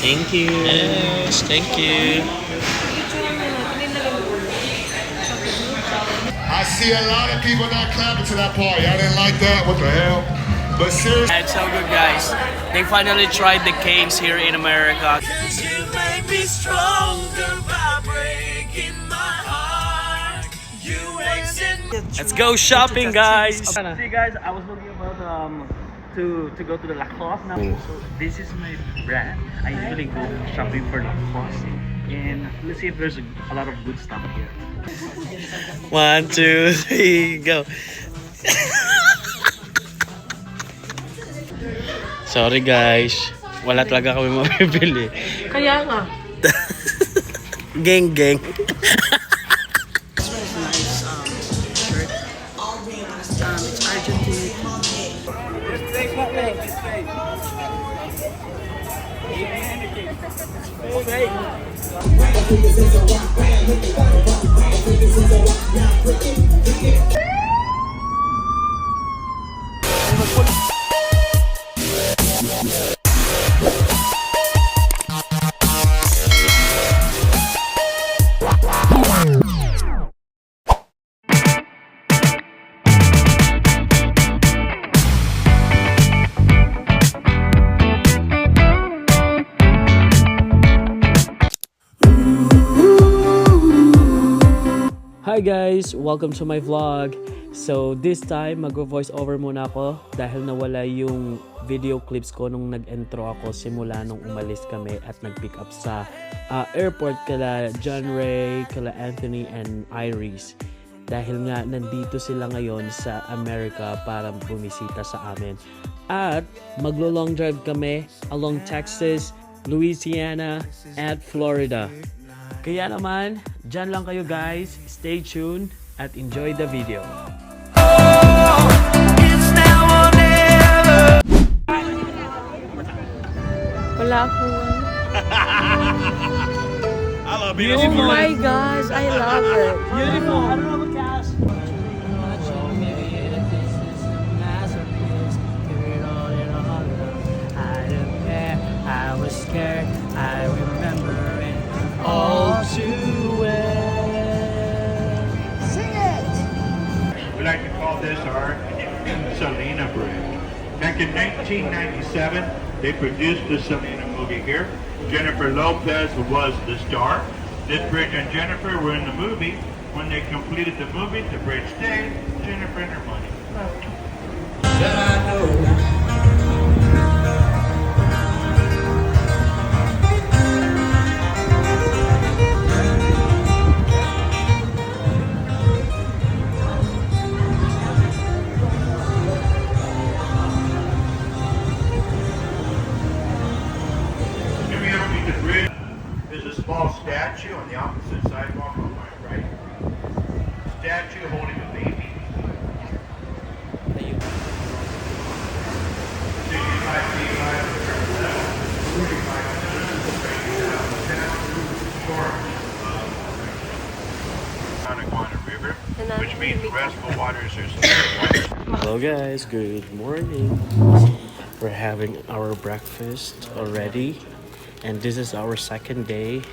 Thank you. Yes, thank you. I see a lot of people not clapping to that party. I didn't like that. What the hell? But seriously. It's so good, guys. They finally tried the cakes here in America. You made me stronger by breaking my heart. Let's go shopping, guys. See guys, I was looking about to go to the Lacoste now. So this is my brand. I usually go shopping for Lacoste, and let's see if there's a lot of good stuff here. 1, 2, 3, go. Sorry guys, wala talaga kami mabibili. Kaya nga. Geng geng. It's Argentine. Hi guys! Welcome to my vlog. So this time, mag-voice over muna ako dahil nawala yung video clips ko nung nag-intro ako simula nung umalis kami at nag-pick up sa airport kala John Ray, kala Anthony and Iris. Dahil nga nandito sila ngayon sa America para bumisita sa amin. At maglo-long drive kami along Texas, Louisiana, at Florida. Kaya naman, dyan lang kayo guys. Stay tuned at enjoy the video. Wala akong... I love Oh my gosh, I love it. Beautiful! I don't know the cast. I was scared, I remember it all too well. Sing it! We like to call this our Selena Bridge. Back in 1997, they produced the Selena movie here. Jennifer Lopez was the star. This bridge and Jennifer were in the movie. When they completed the movie, the bridge stayed. Jennifer and her money. Immediately the bridge is a small statue on the opposite sidewalk on my right. Statue holding a baby. 65 feet high, 45 Anaguana River, which means restful waters are still. Hello guys, good morning. We're having our breakfast already. And this is our second day.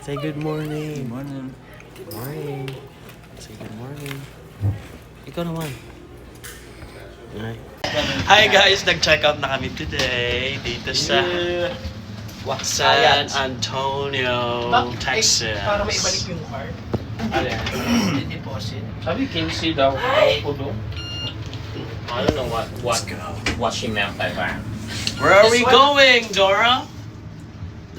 Say good morning. Good morning. Good morning. Say good morning. Ikaw naman. Hi guys, nag-check out na kami today dito sa San Antonio, Texas. Para may ibalik yung card. Deposit. Sabi Casey daw ko doon. I don't know what she meant by that. Where are we going, Dora?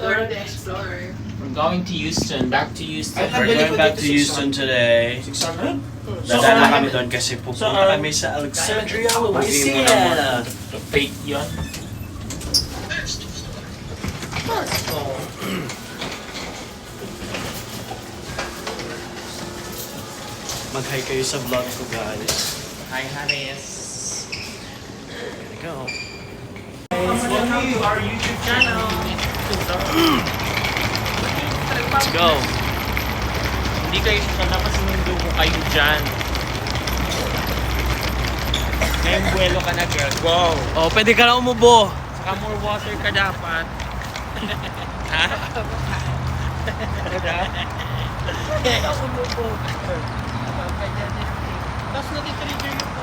Dora the Explorer. We're going to Houston, back to Houston. We're going back to Houston today. 600? Dadaan na kami doon kasi pupunta kami sa Alexandria, Louisiana. The fake yun. Mag-hi kayo sa vlog ko, guys. Hi, Hannes. There we go. Welcome to our YouTube channel. Let's go. Hindi kayo dapat sinundo ko kayo dyan. May buwelo ka na, girl. Go! Oh, pwede ka na umubo. Saka more water ka dapat. Ha? Tapos natitrigger yung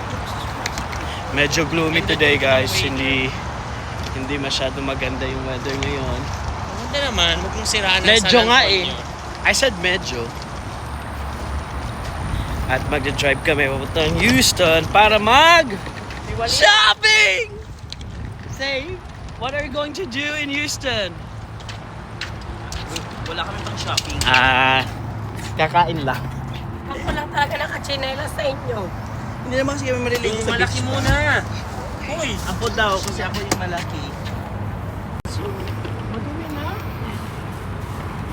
Medyo gloomy today, guys. Hindi masyado maganda yung weather ngayon. Hindi naman, huwag mong siraan ang Medyo San nga Antonio. I said medyo. At magdadrive kami papuntang Houston para shopping! Say, what are you going to do in Houston? Wala kami pang shopping. Kakain lang. Ako lang talaga nakachinelas sa inyo. Hindi naman kasi kami maliligo Yung malaki muna. Uy! Ako daw, kasi ako yung malaki.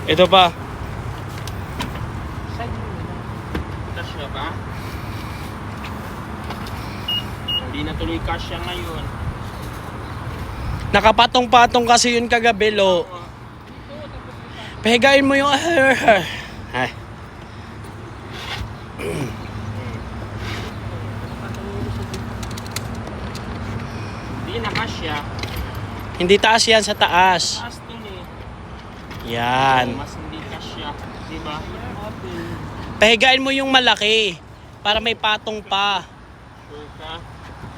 Ito pa. Kasya ba? Hindi na tuloy kasya ngayon. Nakapatong-patong kasi yun kagabi, lo. Pahigain mo yung... Ay. Hindi na kasya. Hindi taas yan, sa taas. Taas dun eh. Yan. Mas hindi kasya. Diba? Pahigain mo yung malaki. Para may patong pa. Sure ka?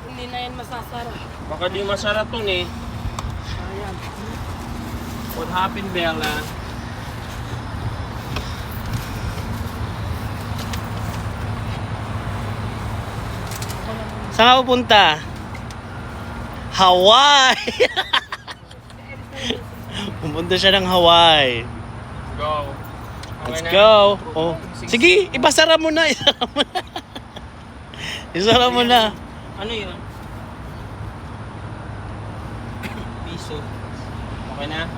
Hindi na yan masasara. Baka di masarap dun eh. What happened, Bella? Saan ka pupunta? Hawaii! Pumunta siya ng Hawaii. Go. Let's go. Oh. Sige, ipasara mo na. Isara mo na. Isara mo na. Ano yun? Piso. Okay na?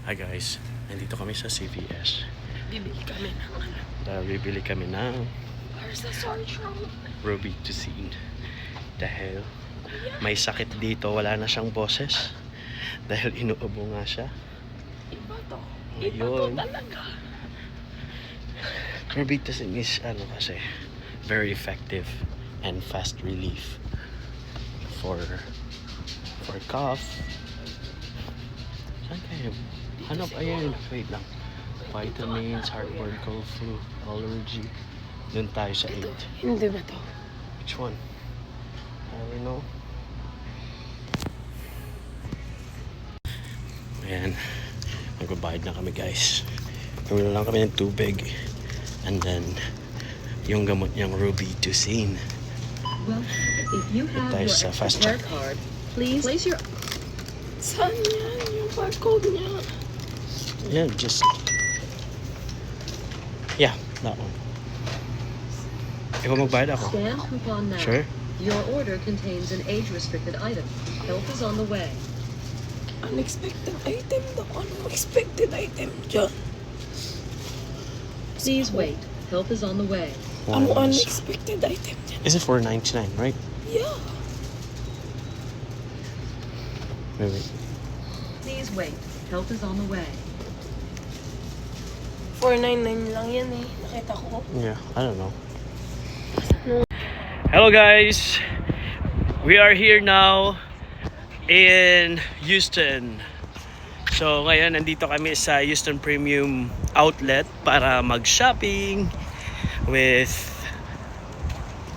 Hi guys, nandito kami sa CVS. Bibili kami ng ano. Bibili kami ng Where's the Sartron? Robitussin. Dahil may sakit dito, wala na siyang boses. Dahil inuubo nga siya. Iba to. Ngayon, Talaga. Robitussin is kasi very effective and fast relief for cough. Saan kayo? Hanap, ayun. Wait lang. Vitamins, heartburn, cold, flu, allergy. Doon tayo sa 8. Hindi ba to? Which one? I don't know. Ayan. Magbabayad na kami, guys. Gawin lang kami ng tubig. And then, yung gamot niyang Robitussin. Well, if you have Tayo your sa fast care track. card, please place your Saan yan? Yung barcode niya. Yeah, just... Yeah, that one. Ikaw magbayad ako. scan coupon now. Sure? Your order contains an age-restricted item. Help is on the way. Unexpected item daw. Anong expected item dyan? Please wait. Help is on the way. Anong One is- unexpected item dyan? Is it $4.99, right? Yeah. Wait. Please wait. Help is on the way. 499 lang yan eh. Nakita ko. Yeah, I don't know. Hello guys! We are here now in Houston. So ngayon nandito kami sa Houston Premium Outlet para mag-shopping with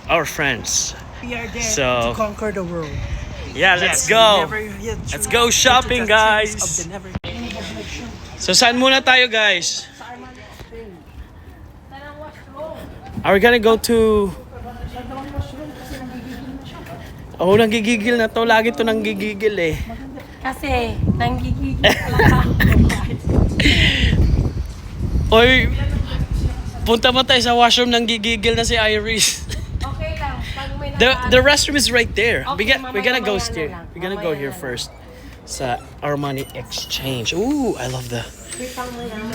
our friends. We are there So- to conquer the world. Yeah, let's go! Let's go shopping, guys! So saan muna tayo, guys? Are we gonna go to... Oh, nanggigigil na to. Lagi to nanggigigil eh. Kasi, nanggigigil talaga. Oy, punta mo tayo sa washroom, nanggigigil na si Iris. Okay lang. Pag may The restroom is right there. Okay, We're gonna go mamaya-maya here. na lang. We're gonna go Mamaya here na lang. first. Sa Armani Exchange. Ooh, I love the...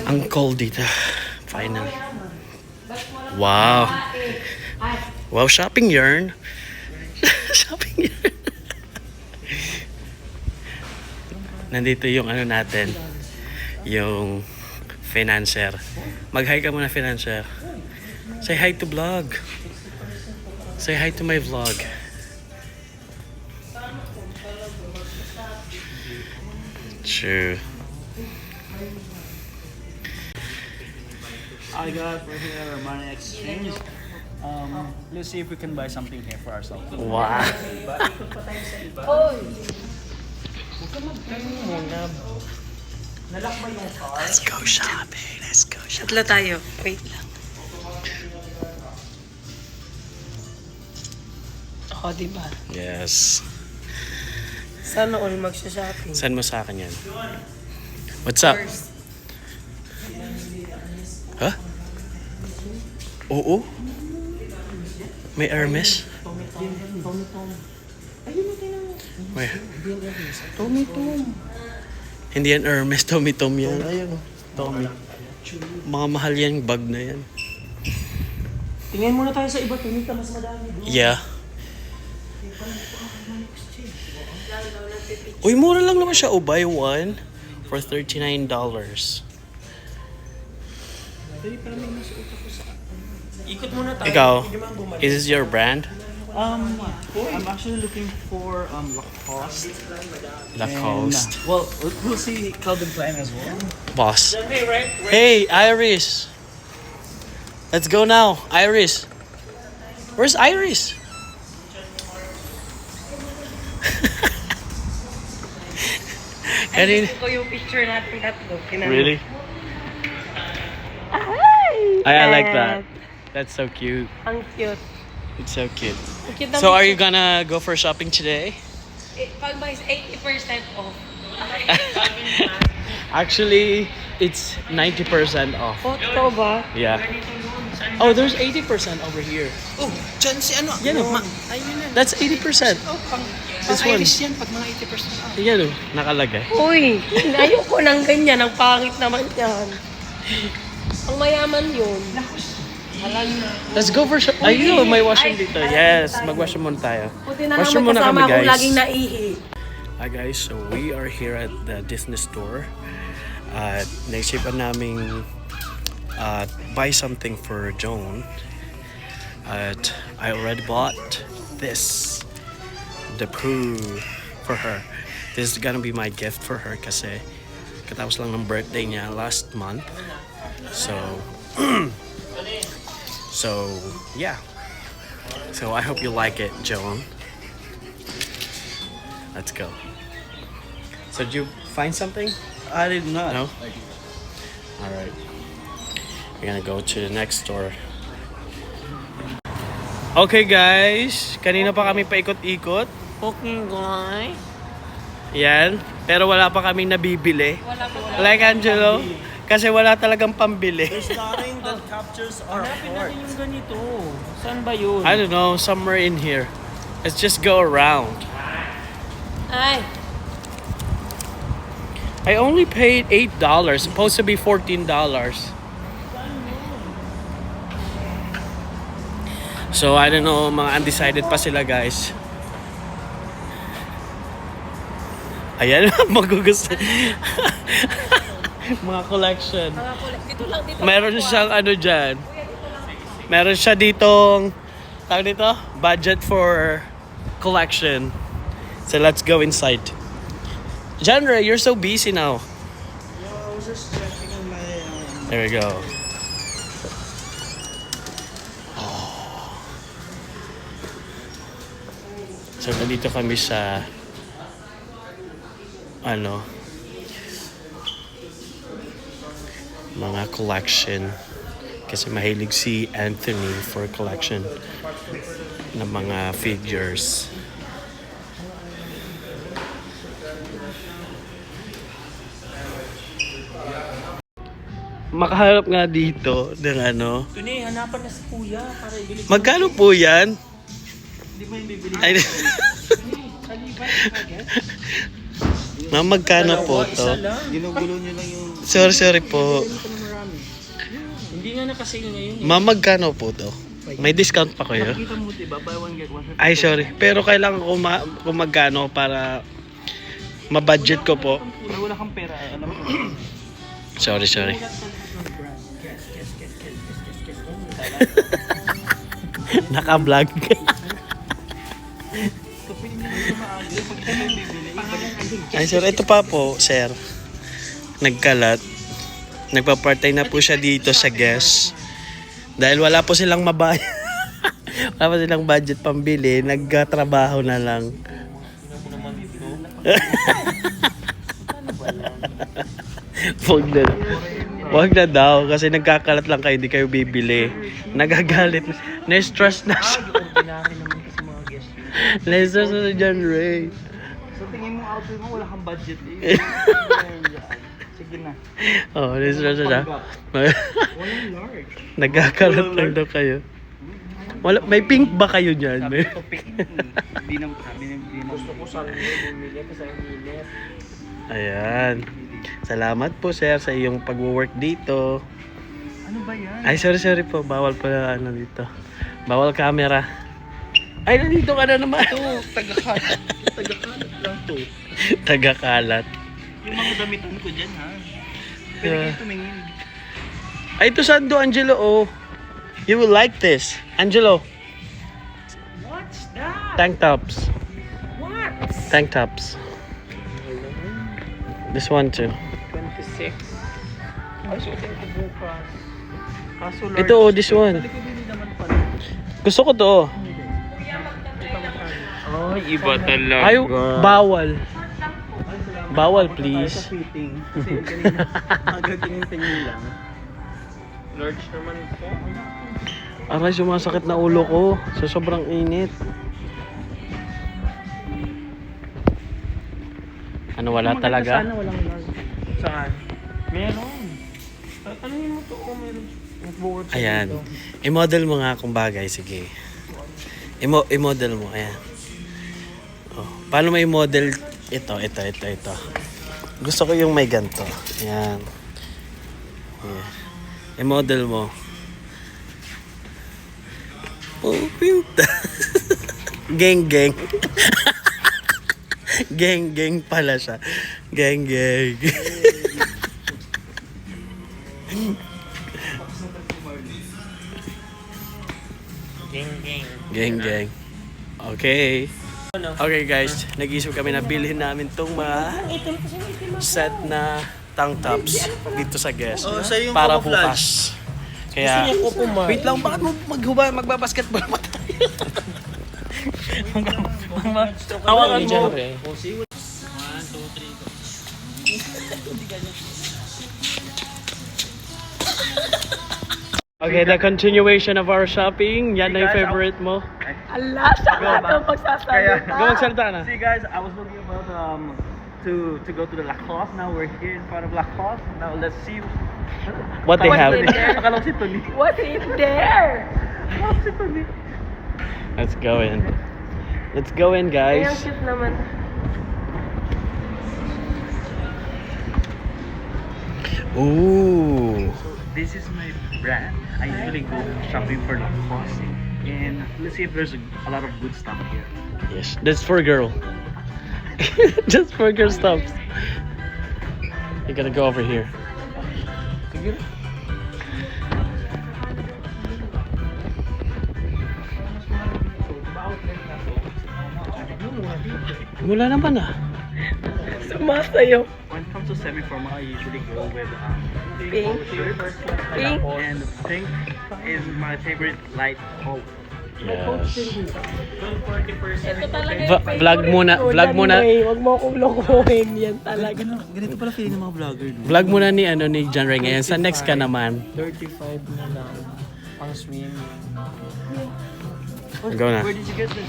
Ang cold dito. Finally. Wow. Wow, shopping yarn. Shopping yarn. Nandito yung ano natin. Yung financier. Mag-hi ka muna, financier. Say hi to vlog. Say hi to my vlog. True. I got right here money exchange. Let's see if we can buy something here for ourselves. Wow. Let's go shopping. Let's go shopping. Tatlo tayo. Wait lang. Oo, diba? Yes. Sana all magsha-shopping. Send mo sa akin yan. What's up? Huh? Oo? May Hermes? Where? Tommy Tom. Hindi yan Hermes, Tommy Tom yan. Ayun, Tommy. Mga mahal yan, bag na yan. Tingnan muna tayo sa iba. Tumita mas madami doon. Yeah. Uy, mura lang naman siya. Oh, buy one for $39. Ikot muna tayo. Ikaw, is this your brand? I'm actually looking for Lacoste. Lacoste. And, well, we'll see Calvin Klein as well. Boss. Hey, Iris. Let's go now. Iris. Where's Iris? Ay, ko yung picture natin tatlo. Really? I like that. That's so cute. Ang cute. It's so cute. Ang cute na So are you picture. gonna go for shopping today? Pag may 80% off. Actually, it's 90% off. Totoo ba? Yeah. Oh, there's 80% over here. Oh, dyan si ano? Yan o. Ayun na. That's 80%. Oh, This one. Irish yan pag mga 80% off. Yan o. Nakalagay. Uy, ayoko ng ganyan. Ang pangit naman yan. Ang mayaman yun. Let's go for ayun, may washroom dito. Yes, mag-washroom muna tayo. Buti na lang Washroom may muna kasama kami, akong guys. laging naihi. Hi guys, so we are here at the Disney store. At naisipan naming buy something for Joan. At I already bought this, the Pooh, for her. This is gonna be my gift for her kasi katapos lang ng birthday niya last month. So, so yeah. So I hope you like it, Joan. Let's go. So did you find something? I did not. No? Alright. We're gonna go to the next store. Okay guys, kanina pa kami paikot-ikot. Okay, guys. Yan. Pero wala pa kaming nabibili. Wala pa Like Angelo. Kasi wala talagang pambili. There's nothing that captures our Hanapin heart. natin yung ganito. Saan ba yun? I don't know, somewhere in here. Let's just go around. Ay, I only paid $8. Supposed to be $14. So I don't know, mga undecided pa sila guys. Ayan, magugusto. Mga collection. dito lang, dito. Meron siyang ano dyan. Meron siya ditong, tawag dito, budget for collection. So let's go inside. Genre, you're so busy now. I was just checking on my... There we go. So nandito kami sa mga collection kasi mahilig si Anthony for collection ng mga figures. Makaharap nga dito ng ano. Tuni, hanapan na si Kuya para ibili. Magkano po yan? Hindi mo yung bibili. Ay, Ma'am, magkano po to? Ginugulo niyo lang yung... Sorry po. Hindi nga naka-sale ngayon. Ma'am, magkano po to? May discount pa kayo? Kita mo, diba? Buy one, get one. Ay, sorry. Pero kailangan ko kung magkano para ma-budget ko po. Pero wala kang pera. Alam mo. Sorry. Naka-vlog. Ay, sir, ito pa po, sir. Nagkalat. Nagpa-part-time na po siya dito sa guest. Dahil wala po silang mabayad. Wala po silang budget pambili. Nagkatrabaho na lang. Wag na daw kasi nagkakalat lang kayo, hindi kayo bibili. Nagagalit. Na-stress na siya. Ordinary naman kasi mga guests. Na-stress na si John Ray. So tingin mo outfit mo, wala kang budget eh. Sige na. Oh, na-stress na siya. Walang large. Nagkakalat lang daw kayo. Wala, may pink ba kayo dyan? Sabi ko, hindi na. Gusto ko sana bumili kasi ang init. Ayan. Salamat po, sir, sa iyong pag-work dito. Ano ba yan? Ay, sorry po. Bawal pala ano dito. Bawal camera. Ay, nandito ka na naman. Ito, tagakalat. Tagakalat lang to. Tagakalat. Yung mga damitan ko dyan ha. Pwede kayo tumingin. Ay, ito Sando, Angelo, oh. You will like this. Angelo. What's that? Tank tops. What? Tank tops. This one too. 26. Ay, suotin ko bukas. Kaso large. Ito, oh, this one. Balik ko din naman pala. Gusto ko to, oh. Ay, iba talaga. Ay, bawal. Bawal, please. Sa fitting. Kasi kanina, magaginintay nyo lang. Large naman po. Aray, sumasakit na ulo ko. Sa sobrang init. Ano, wala Maganda talaga? Sana walang large. Saan? Meron. Ano yung mo to? Oh, meron. Nag-work sa Ayan. dito. I-model mo nga kung bagay. Sige. I-model mo. Ayan. Oh. Paano may model? Ito. Gusto ko yung may ganito. Ayan. Ayan. I-model mo. Oh, cute. Geng. Geng pala siya. Geng. Geng. Okay. Okay guys, nag-isip kami na bilhin namin tong mga set na tank tops dito sa guest para bukas. Kaya, wait lang, bakit mo magbabasketball pa tayo? Hawakan mo. Okay, the continuation of our shopping. Yan na yung favorite mo. Ala, siya nga itong pagsasalita. Go magsalita na. See guys, I was looking about to go to the Lacoste. Now we're here in front of Lacoste. Now let's see What they have. Nakalaw si Tony. What's in there? Si Tony. Let's go in. Let's go in, Ay, ang guys. cute naman. Ooh. This is my brand. I usually go shopping for Lacoste. And let's see if there's a lot of good stuff here. Yes, that's for girl. Just for girl stuff. You're gonna go over here. Wala naman ah. Sumasayo. When it comes to semi-formal, I usually go with Pink. shirts. Pink. And pink is my favorite light color. Yes. Ito talaga Vlog muna, vlog muna. Huwag mo akong lokohin. Yan talaga. Ganito pala feeling ng mga vlogger. Vlog muna ni John Ray ngayon. Sa next ka naman. 35 na lang. Pang swim. Go na. Where did you get this?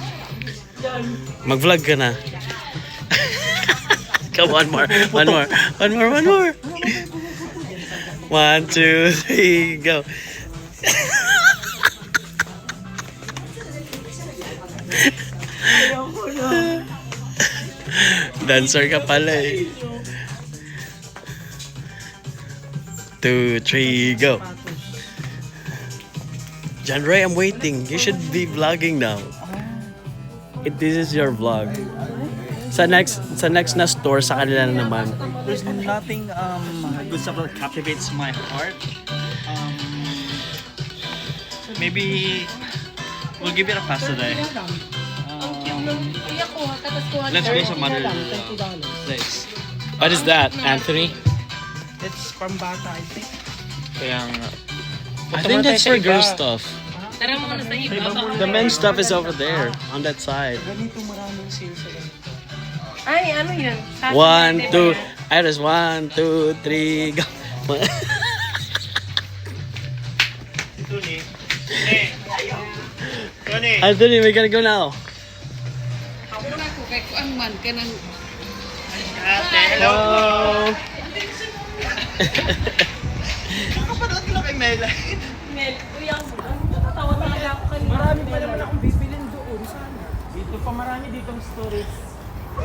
Mag-vlog ka na. Come on more. One more. 1, 2, 3, go. Dancer ka pala eh. 2, 3, go. John Ray, I'm waiting. You should be vlogging now. This is your vlog. Sa next na store sa kanila na naman. There's nothing good stuff that captivates my heart. Maybe we'll give it a pass today. Kuya ko, tapos kuha. Let's go sa mother. Let's. What is that, Anthony? It's pambata, I think. Kaya nga. I think that's for girl stuff. Tara mo na sa iba. The men's stuff is over there, on that side. Ganito maraming sales sa ganito. Ay, ano yun? One, two. Iris, 1, 2, 3, go. Anthony, we gotta go now. Hello. Mel, kuya mo. Natawa talaga ako kanina. Marami pa naman akong bibilin doon sana. Dito pa marami ditong stories.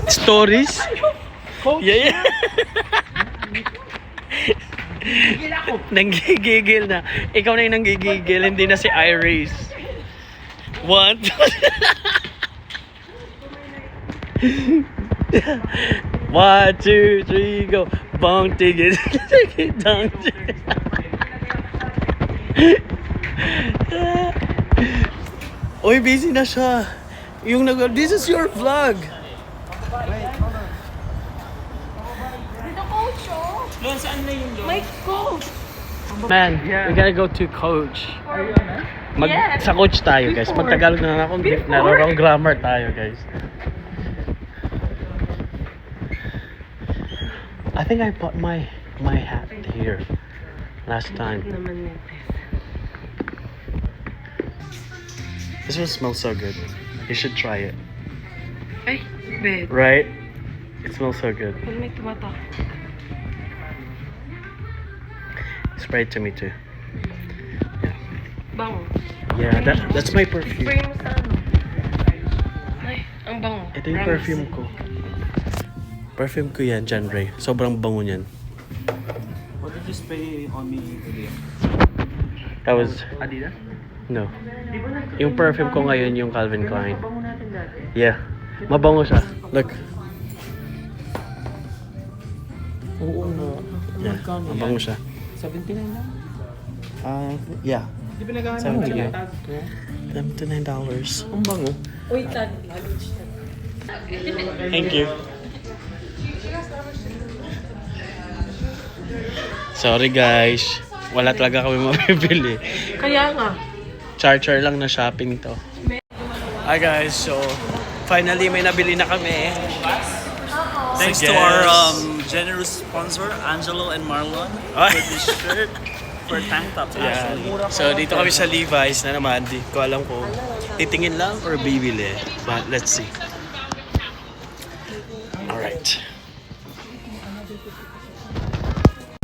Stories? Yeah, yeah. Nanggigigil na. Ikaw na yung nanggigigil, hindi na si Iris. 1, 1, 2, 3, go. Bong tigit. Tigit dong. Uy, busy na siya. Yung this is your vlog. Dito, coach, oh. Doon, saan na yung doon? My coach. Man, we gotta go to coach. Yes. Sa coach tayo, guys. Magtagalog na ako. Narorong grammar tayo, guys. I think I bought my hat here last time. Naman yun. This one smells so good. You should try it. Ay, bed. Right? It smells so good. Pag may tumatak. Spray it to me too. Bango. Yeah, that's my perfume. Spray mo sa ano. Ay, ang bango. Ito yung perfume ko. Perfume ko yan, John Ray. Sobrang bango niyan. What did you spray on me today? That was... Adidas? No. Yung perfume ko ngayon, yung Calvin Klein. Yeah. Mabango siya. Look. Oo nga. Yeah. Mabango siya. 79 lang? Yeah. Di ba naghahanap Sabi ng niya. tag ko? $79. Ang bango. Uy, tag. Luggage tag. Thank you. Sorry guys. Wala talaga kami mabibili. Kaya nga. Char-char lang na shopping to. Hi guys, so finally may nabili na kami. Thanks to our generous sponsor, Angelo and Marlon, for this shirt, for tank tops actually. So dito kami sa Levi's na naman. Di ko alam kung titingin lang or bibili. But let's see. Alright.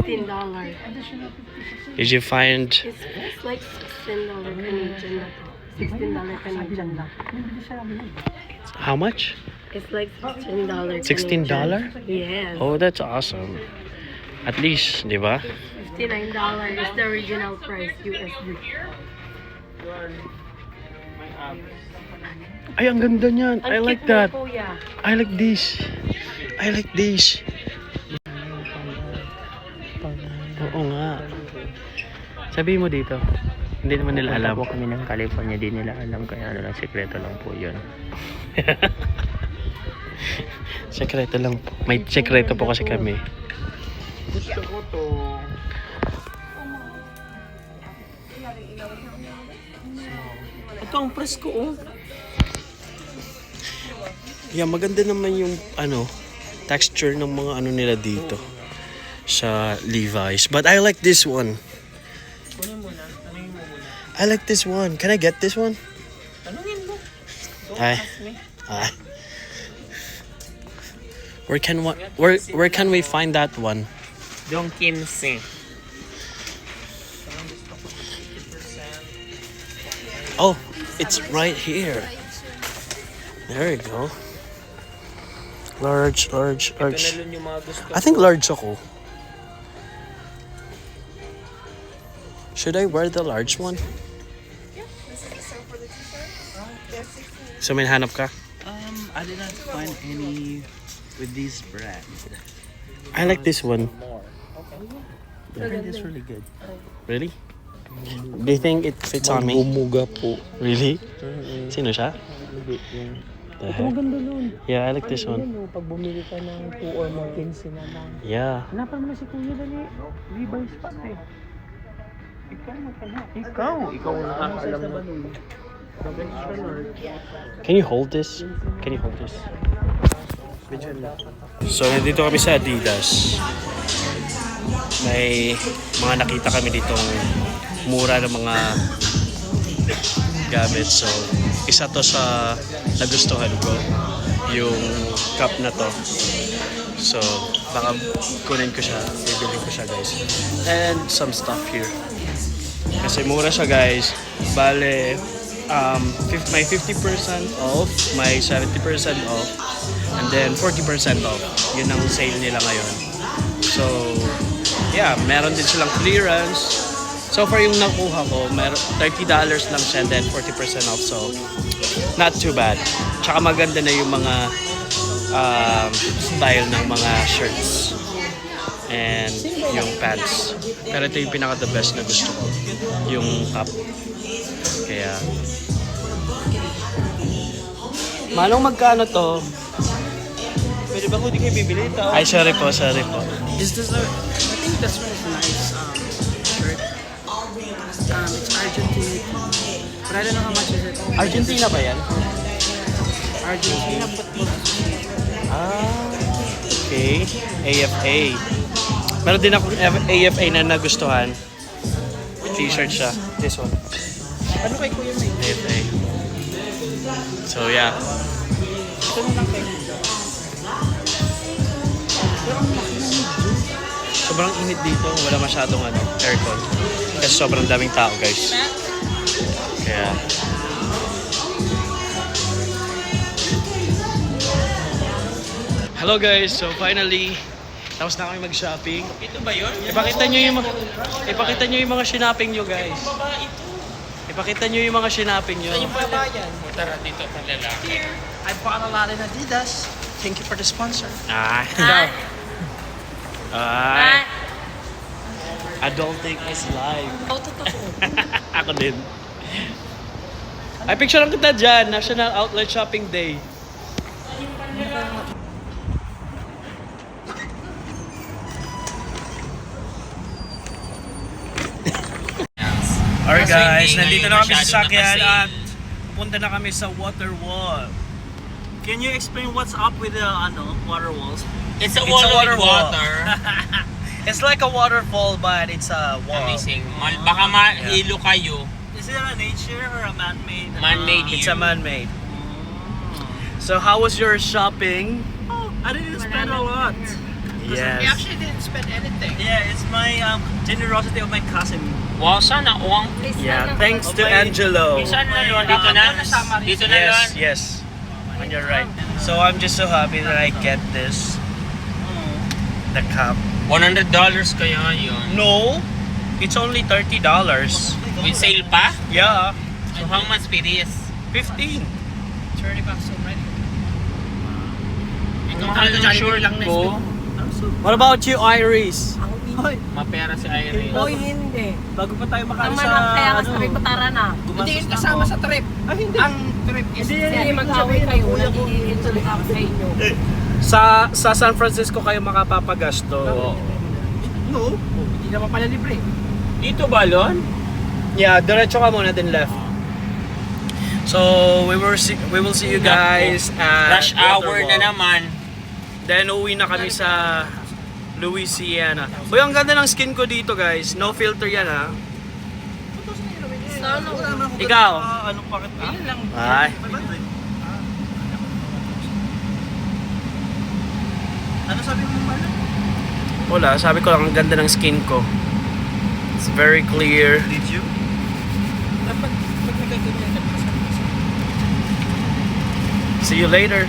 $15. Did you find... It's like $16 Canadian na to. $16 Canadian na. How much? It's like $16 $16? Yes. Oh, that's awesome. At least, di ba? $59 is the original price USD. Ay, ang ganda niyan. I like that. Kuya. I like this. I like this. Oo nga. Sabihin mo dito. Hindi naman nila alam. Po kami ng California, di nila alam kaya ano lang, sekreto lang po yun. Sekreto lang po. May sekreto po kasi kami. Gusto ko to. Ito ang presko, oh. Yeah, maganda naman yung texture ng mga ano nila dito sa Levi's. But I like this one. I like this one. Can I get this one? Tanungin mo. Ay. Ay. Where can we find that one? Yung 15. Oh, it's right here. There you go. Large. I think large ako. Should I wear the large one? So may hanap ka? I did not find any with this brand. I like this one. The brand is really good. Really? Do you think it fits on me? Bumuga po. Really? Sino siya? The Ito heck? maganda nun. Yeah, I like this Yan, one. oh, pag bumili ka ng 2 or more 15 na lang. Yeah. Hanapan mo na si Kuya dali. Levi's pa eh. Ikaw maghanap. Ikaw ang nakakaalam na. Can you hold this? Can you hold this? So, nandito kami sa Adidas. May mga nakita kami ditong mura ng mga gamit. So, isa to sa nagustuhan ko. Yung cup na to. So, baka kunin ko siya. Bibilin ko siya, guys. And some stuff here. Kasi mura siya, guys. Bale, may 50% off, may 70% off, and then 40% off. Yun ang sale nila ngayon. So, yeah, meron din silang clearance. So far yung nakuha ko, meron $30 lang siya and then 40% off. So, not too bad. Tsaka maganda na yung mga style ng mga shirts and yung pants. Pero ito yung pinaka the best na gusto ko. Yung cup. Kaya Manong, magkano to? Pwede ba kung di kayo bibili ito? Ay, sorry po. Is this I think this one is a nice shirt. It's Argentine. But I don't know how much is it. Argentina ba yan? Argentina football. Okay. AFA. Meron din akong AFA na nagustuhan. T-shirt siya. This one. Ano kay Kuya May? AFA. So, yeah. Ito na lang kayo. Sobrang init dito. Wala masyadong aircon. Kasi sobrang daming tao, guys. Kaya hello guys, so finally tapos na kami mag-shopping. Ito ba yun? Ipakita nyo yung mga shinapping nyo, guys. Ipakita nyo yung mga shinapping nyo. Yung babayan. Tara dito sa lalaki. I bought a lot in Adidas. Thank you for the sponsor. Adulting is live. Oh, totoo. Ako din. Ay, picturean kita dyan. National Outlet Shopping Day. Alright guys, nandito na kami sa sakyan at punta na kami sa water wall. Can you explain what's up with the water walls? It's a It's wall a water with wall. water. It's like a waterfall but it's a wall. Amazing. Baka mahilo kayo. Is it a nature or a man-made? Man-made. It's a man-made. So how was your shopping? Oh, I didn't spend a lot. Yes. We actually didn't spend anything. Yeah, it's my generosity of my cousin. Wow, sana uwang. Yeah, thanks to Angelo. Saan na Lon? Dito na? Dito na Lon? Yes. On your right. So I'm just so happy that I get this. The cup. $100 kaya yun. No, it's only $30. With sale pa? Yeah, So how much it is? 15. 30 bucks already. Ikaw Mahal talaga na sure lang ko. What about you, Iris? Hoy, Mapera si Irene. Hoy, hindi. bago pa tayo Ang makali manok kaya ka sa ripatara na. Hindi yun kasama sa trip. Ay, hindi. Ang trip is Hindi mag-away kayo. Nag-i-insulate ako sa inyo. Sa San Francisco kayo makapapagasto. No, hindi naman pala libre. dito ba, Lon? Yeah, diretso ka muna then left. So we will see you guys at Rush hour Waterwall. na naman. Then uwi na kami sa Louisiana. Uy, ang ganda ng skin ko dito, guys. No filter yan, ha. Sana. Ikaw? Anong pakit? Ayun lang. Ay. Ano sabi mo naman? Wala, sabi ko lang ang ganda ng skin ko. It's very clear. Did you? Dapat pag nagkaganyan ka pa sa See you later.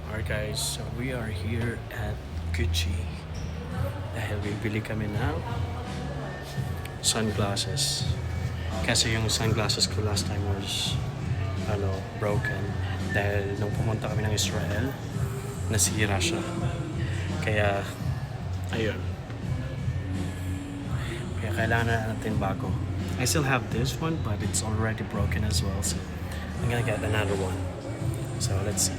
Alright guys, so we are here at Gucci dahil bibili kami ng sunglasses. Kasi yung sunglasses ko last time was broken dahil nung pumunta kami ng Israel, nasira siya. Kaya ayun. Kaya kailangan na natin bago. I still have this one but it's already broken as well, so I'm gonna get another one. So let's see.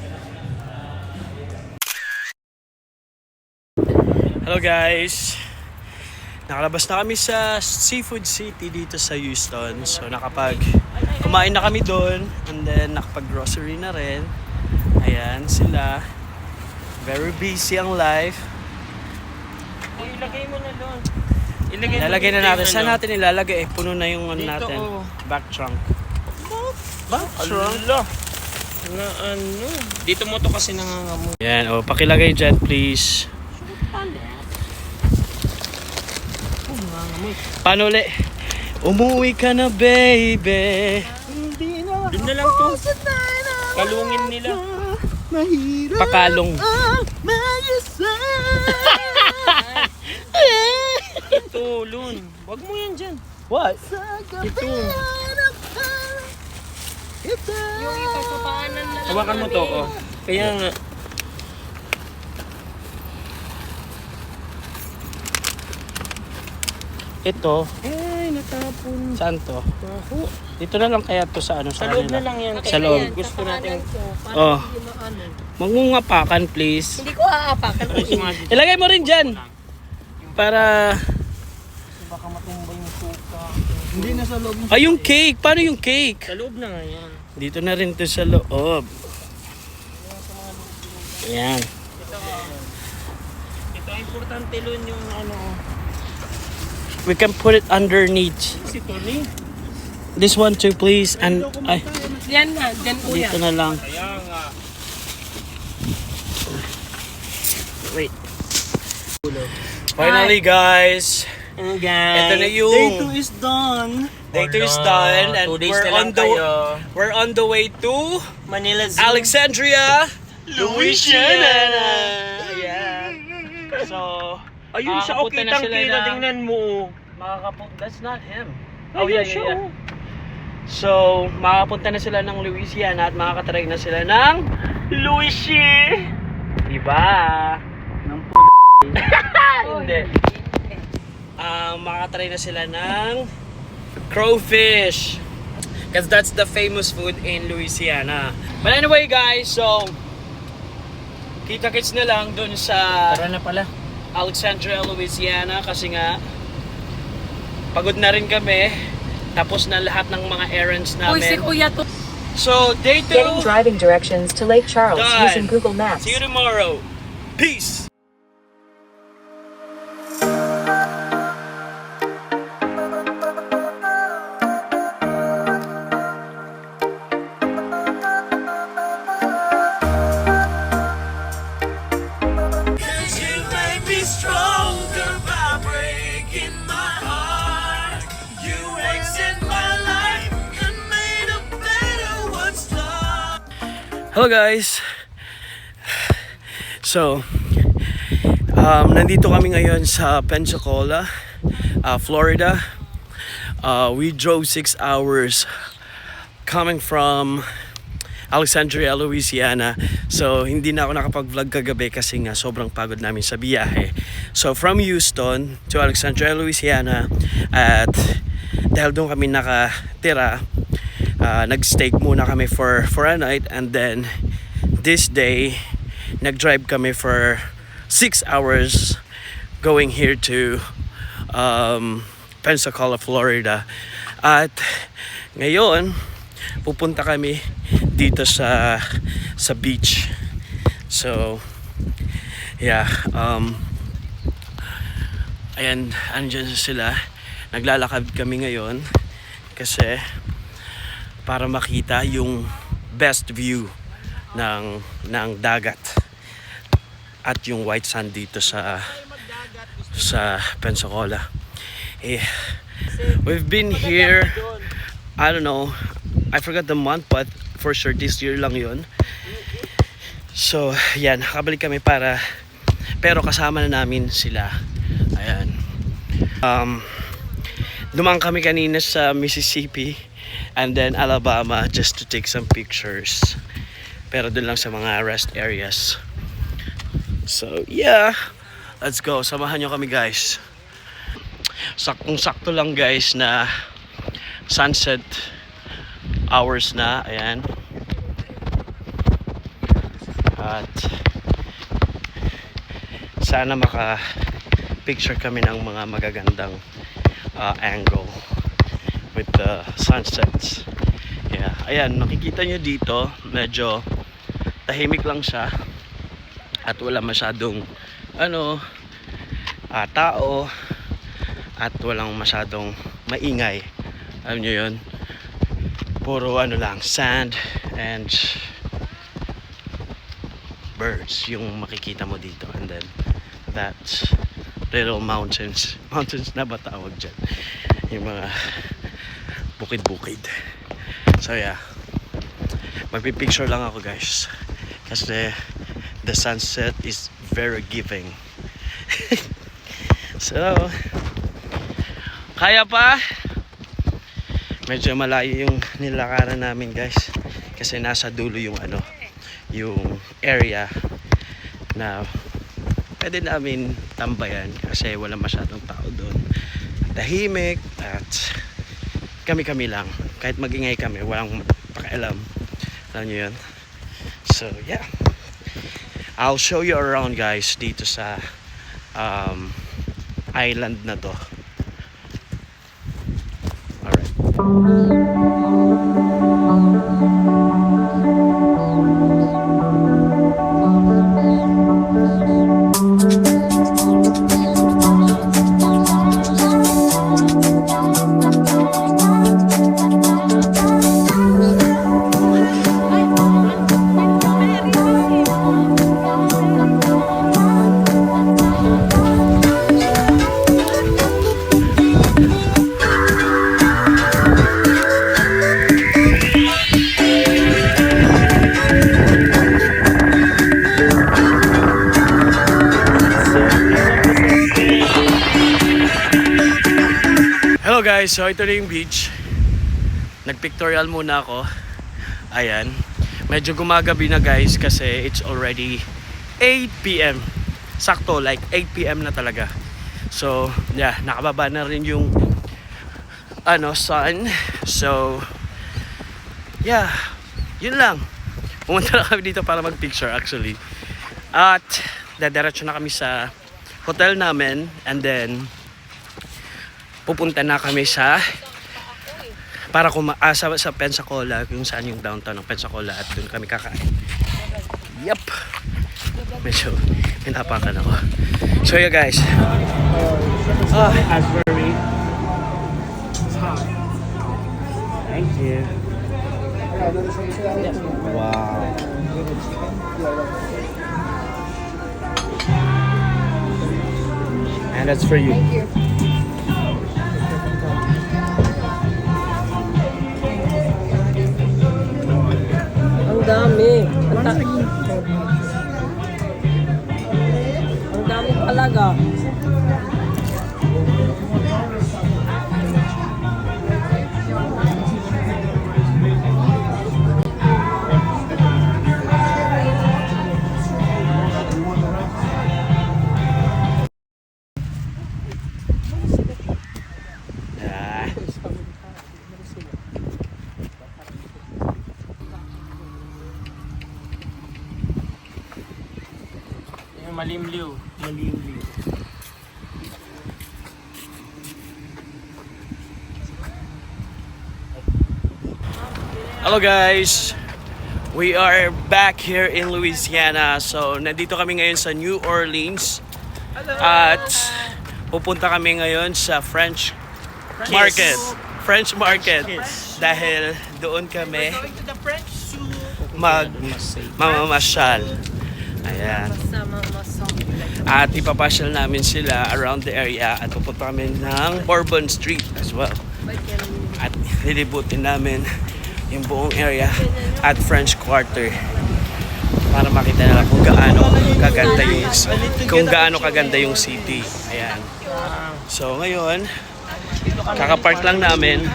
Hello guys! Nakalabas na kami sa Seafood City dito sa Houston. So kumain na kami doon and then nakapag-grocery na rin. Ayan sila. Very busy ang life. Ilagay mo na doon. Ilalagay na natin. Saan natin ilalagay? Puno na yung ano natin. Back trunk. Back trunk? Na ano? Dito mo to kasi nangangamoy. Yan, pakilagay dyan please. Paano ulit? Umuwi ka na baby. Doon na lang to. Kalungin nila. Pakalong. Ito, Lun. Wag mo yan dyan. What? Ito. Yung ipapapaanan na lang. Hawakan mo to, oh. Kaya nga. Ito. Ay, natapon. Saan to? Ako. Dito na lang kaya to sa ano Sa sa loob na kanila? lang yan. Sa loob. Gusto natin. Oh. Wag mong apakan please. Hindi ko aapakan. Ilagay mo rin dyan. Para... Baka matumba yung suka. Hindi na sa loob. Ay, yung cake. Paano yung cake? Sa loob na nga yan. Dito na rin to sa loob. Ayan. Ito ang importante, Lun, yung ano. We can put it underneath. Si Tony. This one too, please. And ay, Yan na, dyan po yan. dito na lang. Kaya nga. Wait. Finally, guys. And guys, Ito na yung- Day 2 is done. Day 2 is done, and 2 days we're na lang kayo. we're on the way to Manila Zoo. Alexandria, Louisiana. Yeah. So, Ayun siya, makakapunta na kitang sila kita, ng- tingnan mo. That's not him. Ayun siya, oh. So, makapunta na sila ng Louisiana at makakatry na sila ng Louis. Diba? Hindi. Makakatry na sila ng crowfish. Because that's the famous food in Louisiana. But anyway guys, so kita-kits na lang dun sa Tara na pala. Alexandria, Louisiana kasi nga pagod na rin kami. Tapos na lahat ng mga errands Uy, si namin. Kuya to. So, day 2. Getting driving directions to Lake Charles Done. using Google Maps. See you tomorrow. Peace. Hello guys. So, nandito kami ngayon sa Pensacola, Florida. We drove 6 hours coming from Alexandria, Louisiana. So, hindi na ako nakapag-vlog kagabi kasi nga sobrang pagod namin sa biyahe. So, from Houston to Alexandria, Louisiana, at dahil doon kami nakatira, nag-stay muna kami for a night, and then this day nag-drive kami for 6 hours going here to Pensacola, Florida. At ngayon pupunta kami dito sa beach. So yeah, ayan, andyan sila. Naglalakad kami ngayon kasi para makita yung best view ng dagat at yung white sand dito sa Pensacola. We've been here, I don't know, I forgot the month, but for sure this year lang yun. So yan, nakabalik kami pero kasama na namin sila. Ayan. Dumaan kami kanina sa Mississippi and then Alabama just to take some pictures, pero dun lang sa mga rest areas. So yeah, let's go, samahan nyo kami guys. Saktong sakto lang guys na sunset hours na. Ayan. At sana maka-picture kami ng mga magagandang angle with the sunsets. Yeah. Ayan, nakikita nyo dito, medyo tahimik lang siya at wala masyadong tao at walang masyadong maingay. Alam nyo yun, puro lang, sand and birds yung makikita mo dito, and then that's little mountains na ba tawag dyan, yung mga bukid-bukid. So yeah, magpipicture lang ako guys kasi the sunset is very giving. So kaya pa, medyo malayo yung nilakaran namin guys kasi nasa dulo yung yung area na pwede namin tambayan kasi wala masyadong tao doon, tahimik at kami lang, kahit magingay kami walang pakialam, alam nyo yun. So yeah, I'll show you around guys dito sa island na to. Alright. Hello guys, so ito na yung beach. Nagpictorial muna ako. Ayan, medyo gumagabi na guys kasi it's already 8 PM. Sakto, like 8 PM na talaga. So yeah, nakababa na rin yung sun. So yeah, yun lang. Pumunta na kami dito para mag-picture actually. At dadiretso na kami sa hotel namin, and then pupunta na kami sa sa Pensacola, kung saan yung downtown ng Pensacola, at doon kami kakain. Yup. Medyo hinapakan ako. So yeah guys. Asbury. Thank you. Wow. And that's for you. Ang dami. Ang dami talaga. Malimliw. Malimliw. Hello guys, we are back here in Louisiana. So nandito kami ngayon sa New Orleans. At pupunta kami ngayon sa French Market. Dahil doon kami mamamasyal. Ayan. At ipapasyal namin sila around the area at pupunta kami ng Bourbon Street as well. At lilibutin namin yung buong area at French Quarter para makita nila kung gaano kaganda yung city. Ayan. So ngayon, kakapark lang namin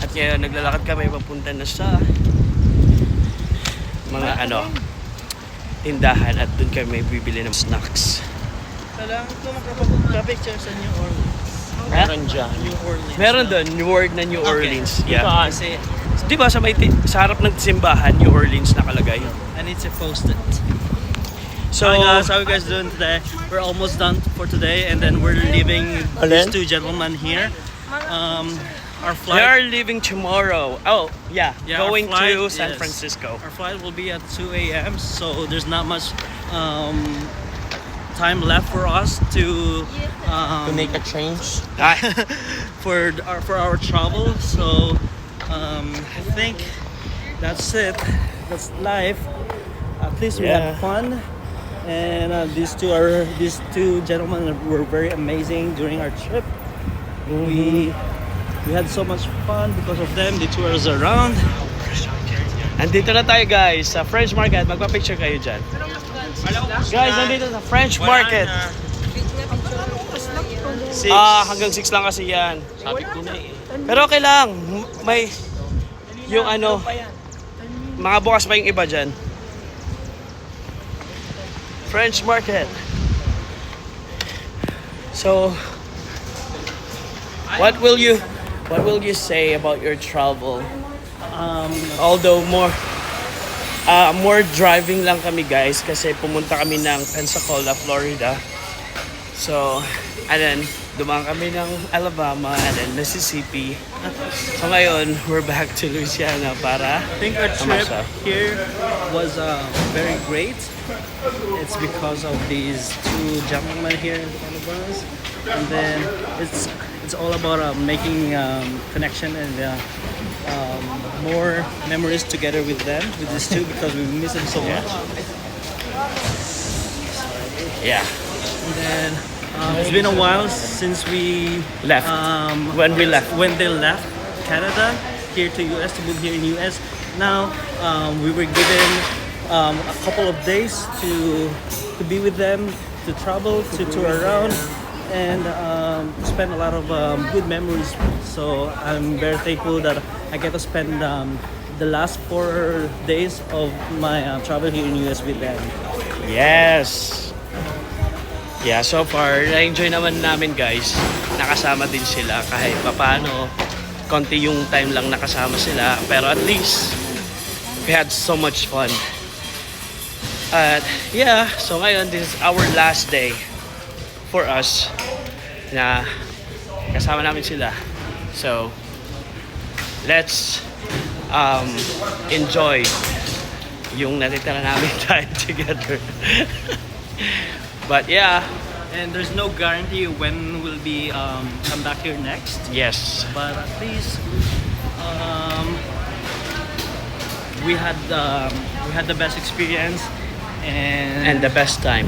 at ngayon naglalakad kami papunta na sa mga tindahan at doon kami bibili ng snacks. Kailangan ko makapag-picture sa New Orleans. Meron dyan. New Orleans. Meron doon, New Orleans. Yeah. Kasi Di ba sa harap ng simbahan, New Orleans nakalagay. I need to post it. So, Hi guys, how are you guys doing today? We're almost done for today, and then we're leaving these two gentlemen here. Our we flight. are leaving tomorrow. Oh, yeah, Yeah, our going flight, to San yes. Francisco. Our flight will be at 2 a.m. So there's not much time left for us to make a change. for our travel. So I think that's it. That's life. At least we Yeah. had fun. And these two gentlemen were very amazing during our trip. We had so much fun because of them. They toured us around. Andito na tayo guys sa French Market. Magpa-picture kayo dyan. Guys, nandito sa French Market. Hanggang 6 lang kasi yan. Sabi ko na eh. Pero okay lang. May yung ano, mga bukas pa yung iba dyan. French Market. So, what will you say about your travel? Although more driving lang kami guys kasi pumunta kami ng Pensacola, Florida. So, and then dumaan kami ng Alabama and then Mississippi. So ngayon, we're back to Louisiana para I think our trip Amasa. here was very great. It's because of these two gentlemen here in front of us, and then it's all about making connection and more memories together with them, with these two, because we miss them so much. Yeah. And then it's been a while since we Left. When we left. when they left Canada here to US to move here in US. Now we were given a couple of days to be with them, to travel, to tour around, and spend a lot of good memories. So I'm very thankful that I get to spend the last 4 days of my travel here in US with them. Yes. Yeah, so far, na-enjoy naman namin guys. Nakasama din sila kahit papaano. Konti yung time lang nakasama sila. Pero at least, we had so much fun. At yeah, so ngayon, this is our last day for us na kasama namin sila. So, let's enjoy yung natitira namin time together. But yeah, And there's no guarantee when we'll be come back here next. yes. But at least we had the best experience And the best time.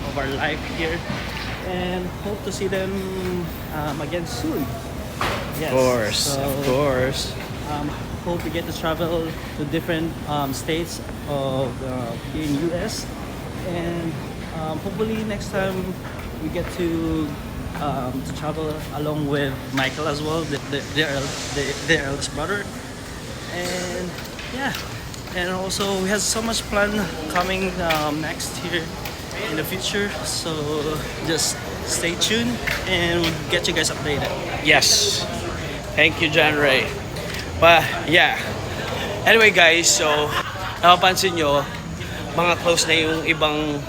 of our life here, and hope to see them again soon. Yes. Of course. Hope we get to travel to different states of here in US, and hopefully next time we get to travel along with Michael as well, their eldest brother, and yeah, and also we have so much plan coming next here in the future. So just stay tuned, and we'll get you guys updated. Yes. Thank you, John Ray. But yeah. Anyway guys, so napapansin nyo, mga close na yung ibang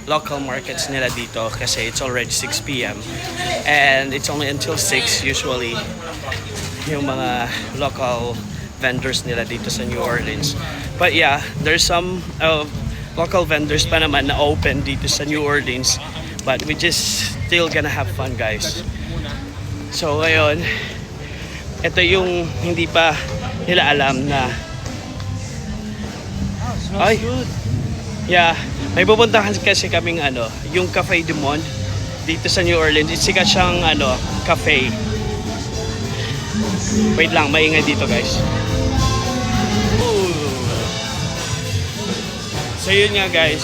local markets nila dito kasi it's already 6 p.m. and it's only until 6 usually yung mga local vendors nila dito sa New Orleans. But yeah, there's some local vendors pa naman na open dito sa New Orleans, but we just still gonna have fun guys. So ngayon, ito yung hindi pa nila alam na ay, yeah, may pupuntahan kasi kaming yung Cafe du Monde dito sa New Orleans. It's sikat siyang cafe. Wait lang, maingay dito guys. So yun nga guys,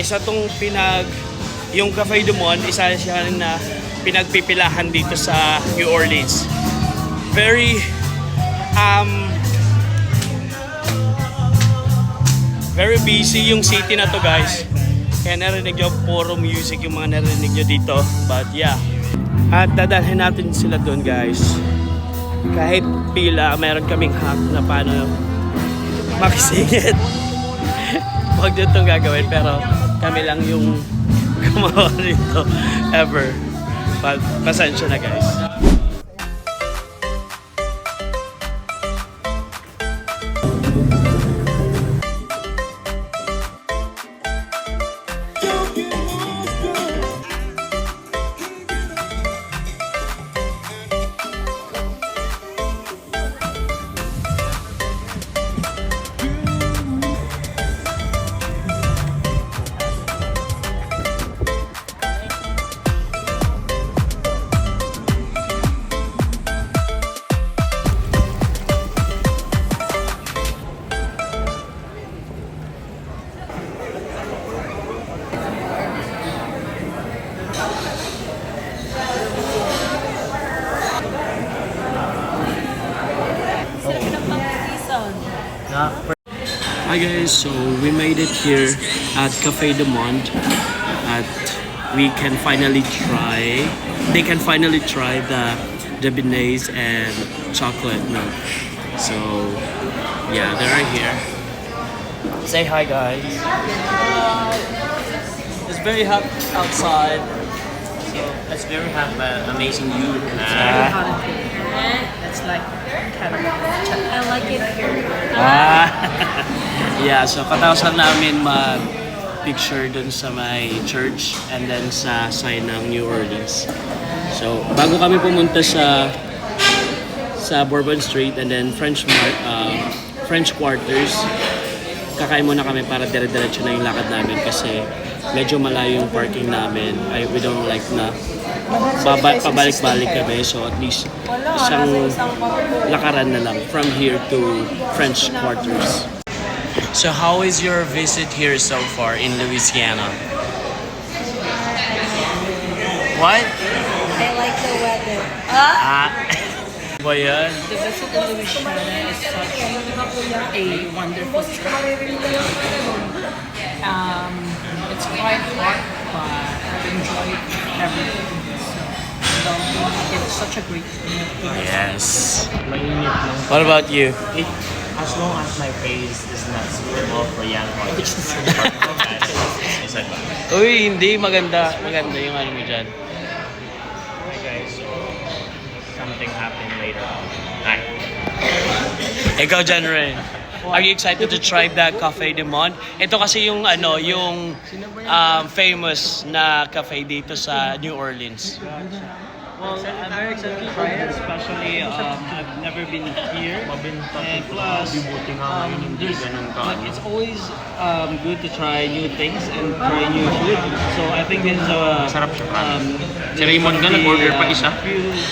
isa tong yung Cafe du Monde, isa siya na pinagpipilahan dito sa New Orleans. Very very busy yung city na to guys. Kaya narinig nyo puro music yung mga narinig nyo dito. But yeah, at dadalhin natin sila doon guys. kahit pila, meron kaming hack na paano makisingit. Huwag din itong gagawin, pero kami lang yung gumawa rito ever. Pasensya na guys. Hi guys, so we made it here at Cafe de Monde at they can finally try the beignets and chocolate milk. So yeah, they are here. Say hi guys. It's very hot outside. So it's very hot, but amazing view. It's like I like it here. Yeah, so katapos lang namin mag-picture dun sa may church and then sa sign ng New Orleans. So, bago kami pumunta sa Bourbon Street and then French Quarters, kakain muna kami para dire-diretso na yung lakad namin kasi medyo malayo yung parking namin. We don't like na pabalik-balik kami, so at least isang lakaran na lang from here to French Quarters. So how is your visit here so far in Louisiana? What? I like the weather. Ba yan? the visit in Louisiana is such a wonderful trip. It's quite hot, but I've enjoyed everything. So it's such a great trip. Yes. Mainit lang. What about you? As long as my face is not suitable for young audience. Is that fine? Uy, hindi. Maganda. Maganda yung ano mo dyan. Hi guys, so something happened later on. Hi. Ikaw dyan, Ren. Are you excited to try the Cafe de Monde? Ito kasi yung famous na cafe dito sa New Orleans. Well, I'm very excited to try it, especially I've never been here. And plus, it's always good to try new things and try new food. So I think this is Si Raymond nga nag-order pa isa.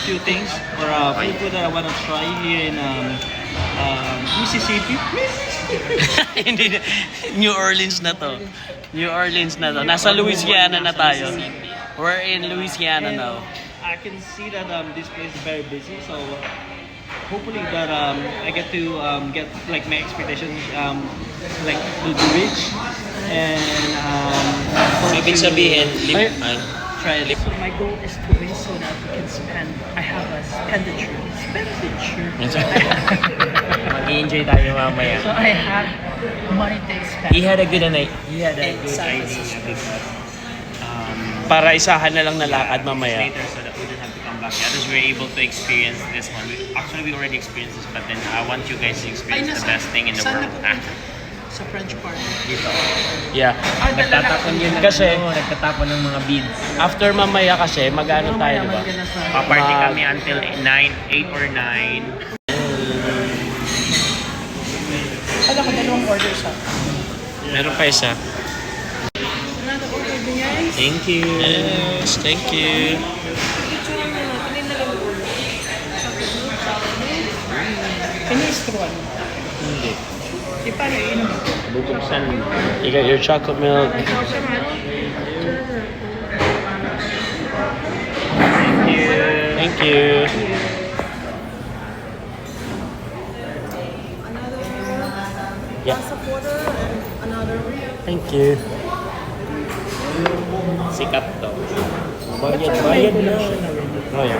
few things or food that I want to try here in Mississippi. Hindi, New Orleans na to. New Orleans na to. Nasa Louisiana na tayo. We're in Louisiana now. I can see that this place is very busy, so hopefully that I get to get like my expectations like to reach and Ibig sabihin, try it. So my goal is to win so that we can spend. I have a expenditure. Mag-enjoy tayo mamaya. So I have money to spend. He had a good idea Exactly. because para isahan na lang na lakad mamaya. later so that we don't have to come back. Others were able to experience this one. We already experienced this, but then I want you guys to experience the best thing in the world. Sa French part. Yeah. Nagtatapon yun Kasi- nagtatapon ng mga beads. After mamaya kasi, mag-ano tayo, di ba? Paparty kami until 8 or 9. Wala ko dalawang order sa. Meron pa isa. Thank you. Yes, thank you. Pinistruan. Hindi. Di pa iinom. Bubuksan. You got your chocolate milk. Thank you. Thank you. Yeah. Thank you. Sikat to. Bayad na. Oh, yeah.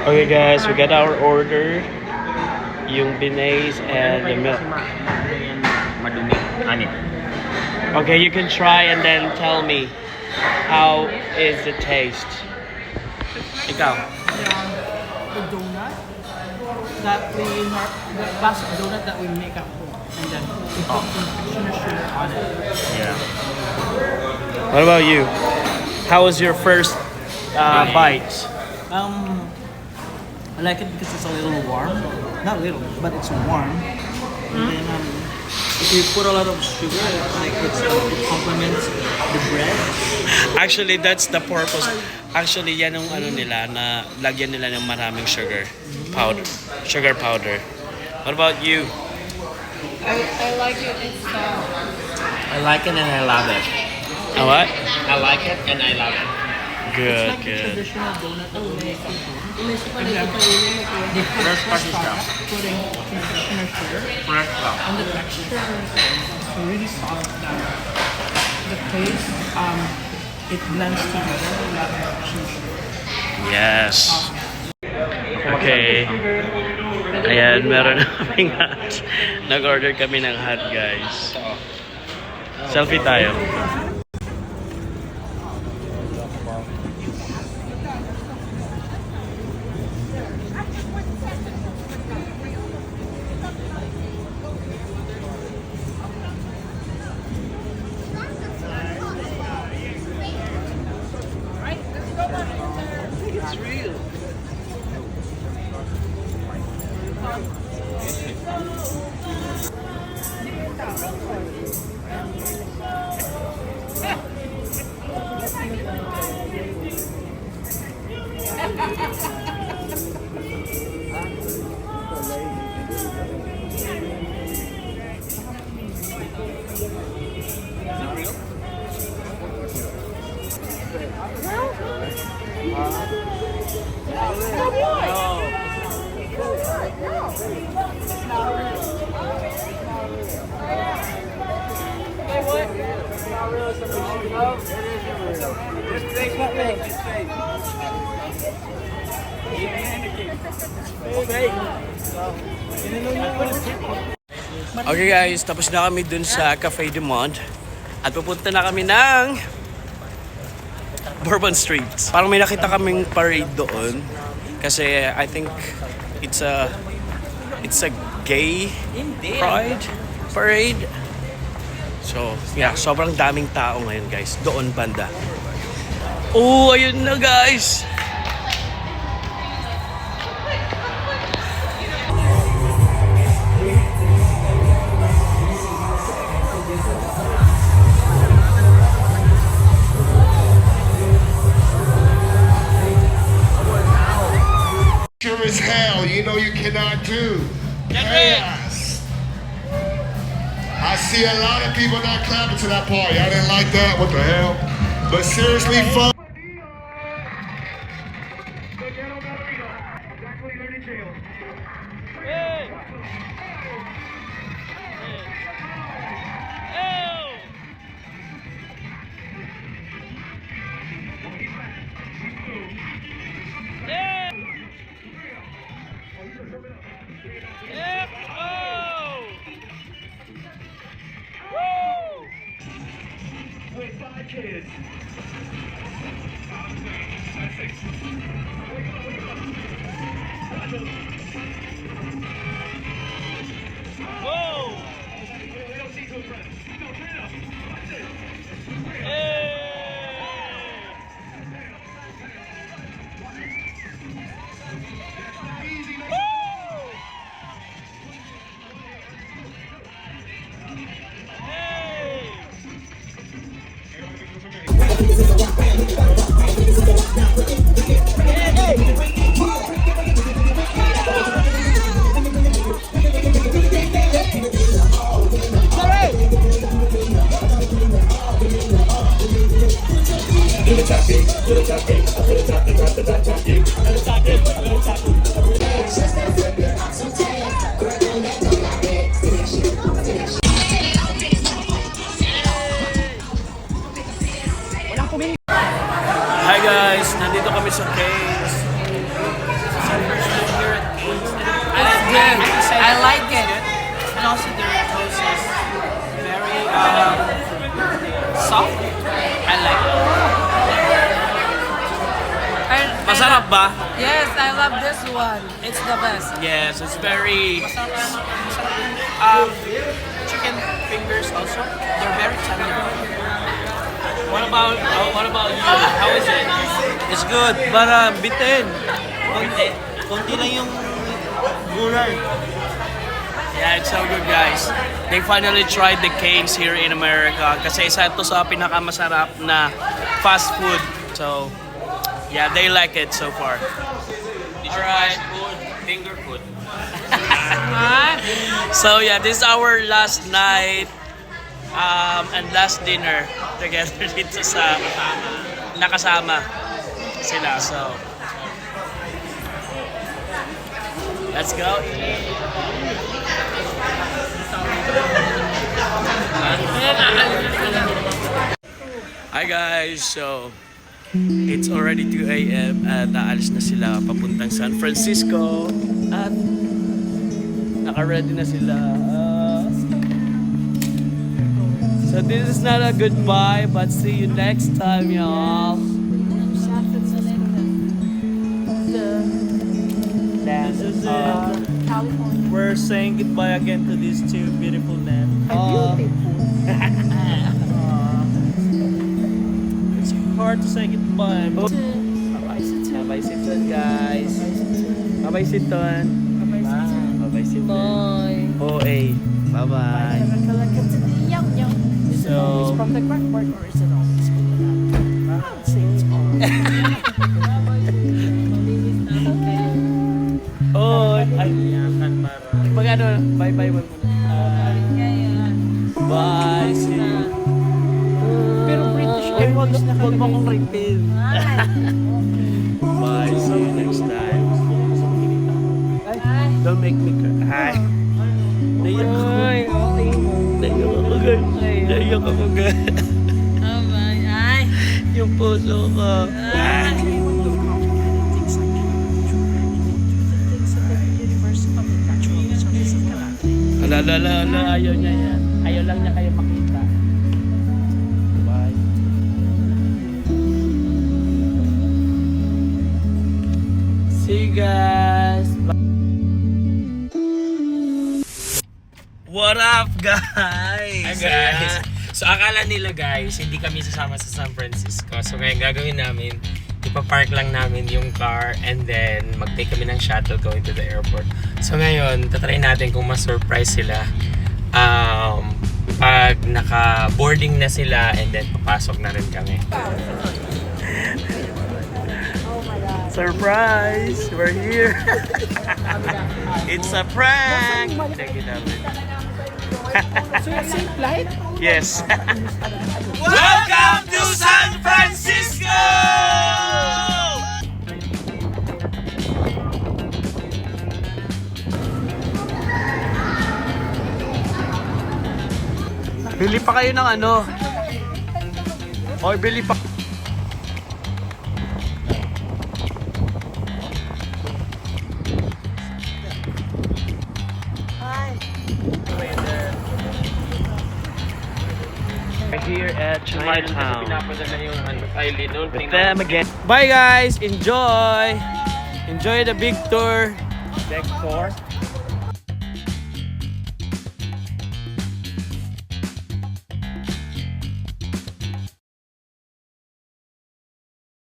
Okay guys, we got our order. Yung binays and the milk. Madumi. Ani. Okay, you can try and then tell me how is the taste. Ikaw. The donut that we the classic donut that we make at home, and then we put some sugar on it. Yeah. What about you? How was your first bite? I like it because it's a little warm. Not little, but it's warm. And then if you put a lot of sugar, it complements the bread. Actually, that's the purpose. Actually, yan yung ano nila na lagyan nila ng maraming sugar powder. Sugar powder. What about you? I like it. It's I like it and I love it. What? I like it and I love it. Good, Like the good. traditional donut that we make at home. They put Fresh fresh pastry product, putting traditional sugar, Fresh stuff. and the texture is really soft. The taste, it blends together with sugar. Yes. Okay. Ayan, meron na kaming hot. Nag-order kami ng hot, guys. Selfie tayo. Okay guys, tapos na kami dun sa Cafe du Monde at pupunta na kami ng Bourbon Street. Parang may nakita kaming parade doon kasi I think it's a gay pride parade. So, yeah, sobrang daming tao ngayon guys, doon banda. Oh, ayun na guys. Sure as hell, you know you cannot do. Chaos. I see a lot of people not clapping to that part. Y'all didn't like that? What the hell? But seriously, fuck. consider toast is very soft. I like it. Masarap ba? Yes, I love this one. It's the best. Yes, it's very chicken fingers also. They're very tender. What about you? How is it? It's good, but bitin. Konti lang yung gulay. Yeah, it's so good, guys. They finally tried the canes here in America kasi isa ito sa pinakamasarap na fast food. So, yeah, they like it so far. Alright, food, finger food. So yeah, this is our last night and last dinner together dito sa nakasama sila. So let's go eat. Hi guys, so it's already 2 a.m. at naalis na sila papuntang San Francisco at naka-ready na sila. So this is not a goodbye, but see you next time, y'all. This is it. We're saying goodbye again to these two beautiful men. It's hard to say goodbye. But Bye-bye Siton, guys. Bye-bye Siton. Bye-bye Siton. Bye. OA. Bye-bye. So, From the crackboard or is it always oh, ay, mag-ano, bye-bye mo muna. Bye, see you. Pero British Ay, wag mo kong refill. Bye, see you next time. Don't make me cry. Hi. Naiyak ako. Naiyak ako, guys. Naiyak ako, guys. Ay. Yung puso ko. Ala, ayaw niya yan. Ayaw lang niya kayo makita. Bye. See you guys. Bye. What up, guys? Hi guys! So akala nila guys, hindi kami sasama sa San Francisco. So ngayon gagawin namin, ipapark lang namin yung car and then mag-take kami ng shuttle going to the airport. So ngayon, tatry natin kung ma-surprise sila pag naka-boarding na sila and then papasok na rin kami. Surprise! We're here! It's a prank! Check it out. So yung same flight? Yes. Welcome to San Francisco! Bili pa kayo ng ano? Or bili pa. Here at Chinatown. With them again. Bye guys! Enjoy! Enjoy the big tour. Deck 4.